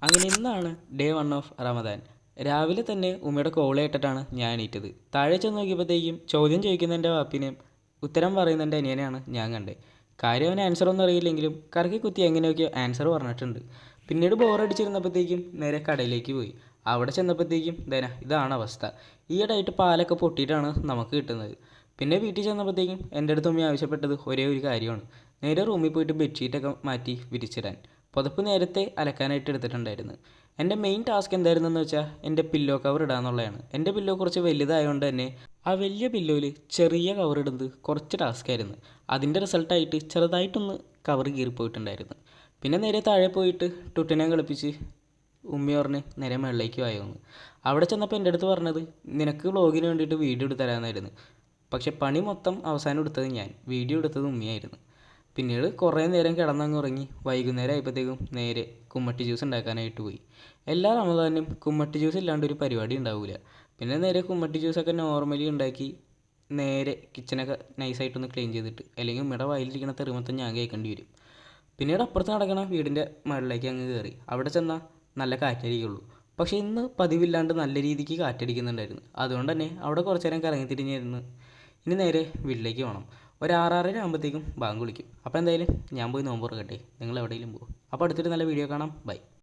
അങ്ങനെ ഇന്നാണ് day 1 of Ramadan. രാവിലെ തന്നെ ഉമ്മയുടെ കോൾ കേട്ടിട്ടാണ് ഞാൻ എണീറ്റത്. താഴെ ചെന്ന് നോക്കിയപ്പോഴത്തേക്കും ചോദ്യം ചോദിക്കുന്ന എൻ്റെ വാപ്പിനെയും ഉത്തരം പറയുന്ന എൻ്റെ അനിയനെയാണ് ഞാൻ കണ്ടത്. കാര്യം അവന് ആൻസർ ഒന്നും അറിയില്ലെങ്കിലും കറക്കി കുത്തി എങ്ങനെയൊക്കെയോ ആൻസർ പറഞ്ഞിട്ടുണ്ട്. പിന്നീട് ബോറടിച്ചിരുന്നപ്പോഴത്തേക്കും നേരെ കടയിലേക്ക് പോയി. അവിടെ ചെന്നപ്പോഴത്തേക്കും ഇതാണ് അവസ്ഥ. ഈയിടെയായിട്ട് പാലൊക്കെ പൊട്ടിയിട്ടാണ് നമുക്ക് കിട്ടുന്നത്. പിന്നെ വീട്ടിൽ ചെന്നപ്പോഴത്തേക്കും എൻ്റെ അടുത്ത് ഉമ്മ ആവശ്യപ്പെട്ടത് ഒരേ ഒരു കാര്യമാണ്, നേരെ റൂമിൽ പോയിട്ട് ബെഡ്ഷീറ്റൊക്കെ മാറ്റി വിരിച്ചിടാൻ. പുതപ്പ് നേരത്തെ അലക്കാനായിട്ട് എടുത്തിട്ടുണ്ടായിരുന്നു. എൻ്റെ മെയിൻ ടാസ്ക് എന്തായിരുന്നെന്ന് വെച്ചാൽ എൻ്റെ പില്ലോ കവർ ഇടുക എന്നുള്ളതാണ്. എൻ്റെ പില്ലോ കുറച്ച് വലുതായതുകൊണ്ട് തന്നെ ആ വലിയ പില്ലോയിൽ ചെറിയ കവർ ഇടുന്നത് കുറച്ച് ടാസ്ക്കായിരുന്നു. അതിൻ്റെ റിസൾട്ടായിട്ട് ചെറുതായിട്ടൊന്ന് കവർ കീറിപ്പോയിട്ടുണ്ടായിരുന്നു. പിന്നെ നേരെ താഴെ പോയിട്ട് ടുട്ടിനെ കളിപ്പിച്ച് ഉമ്മി പറഞ്ഞ് നേരെ മുകളിലേക്ക് വായോന്ന്. അവിടെ ചെന്നപ്പോൾ എൻ്റെ അടുത്ത് പറഞ്ഞത് നിനക്ക് വ്ളോഗിന് വേണ്ടിയിട്ട് വീഡിയോ എടുത്ത് തരാമെന്നായിരുന്നു. പക്ഷെ പണി മൊത്തം അവസാനം എടുത്തത് ഞാൻ, വീഡിയോ എടുത്തത് ഉമ്മിയായിരുന്നു. പിന്നീട് കുറേ നേരം കിടന്നങ്ങ് ഉറങ്ങി. വൈകുന്നേരം ആയപ്പോഴത്തേക്കും നേരെ കുമ്മട്ടി ജ്യൂസ് ഉണ്ടാക്കാനായിട്ട് പോയി. എല്ലാ റമദാനിലും കുമ്മട്ടി ജ്യൂസ് ഇല്ലാണ്ട് ഒരു പരിപാടി ഉണ്ടാവില്ല. പിന്നെ നേരെ കുമ്മട്ടി ജ്യൂസൊക്കെ നോർമലി ഉണ്ടാക്കി നേരെ കിച്ചണൊക്കെ നൈസായിട്ടൊന്ന് ക്ലീൻ ചെയ്തിട്ട്, അല്ലെങ്കിൽ ഉമ്മയുടെ വായിലിരിക്കുന്ന തെറിമൊത്തം ഞാൻ കേൾക്കേണ്ടി വരും. പിന്നീട് അപ്പുറത്ത് നടക്കണ വീടിൻ്റെ മുകളിലേക്ക് അങ്ങ് കയറി. അവിടെ ചെന്നാൽ നല്ല കാറ്റടിക്കുള്ളൂ. പക്ഷേ ഇന്ന് പതിവില്ലാണ്ട് നല്ല രീതിക്ക് കാറ്റടിക്കുന്നുണ്ടായിരുന്നു. അതുകൊണ്ട് തന്നെ അവിടെ കുറച്ച് നേരം കറങ്ങി തിരിഞ്ഞിരുന്ന് ഇനി നേരെ വീട്ടിലേക്ക് പോകണം. ഒരു 6:30 ആകുമ്പോഴത്തേക്കും ബാങ്ക് വിളിക്കും. അപ്പോൾ എന്തായാലും ഞാൻ പോയി നോമ്പ് തുറക്കട്ടെ, നിങ്ങൾ എവിടെയെങ്കിലും പോകും. അപ്പോൾ അടുത്തൊരു നല്ല വീഡിയോ കാണാം. ബൈ.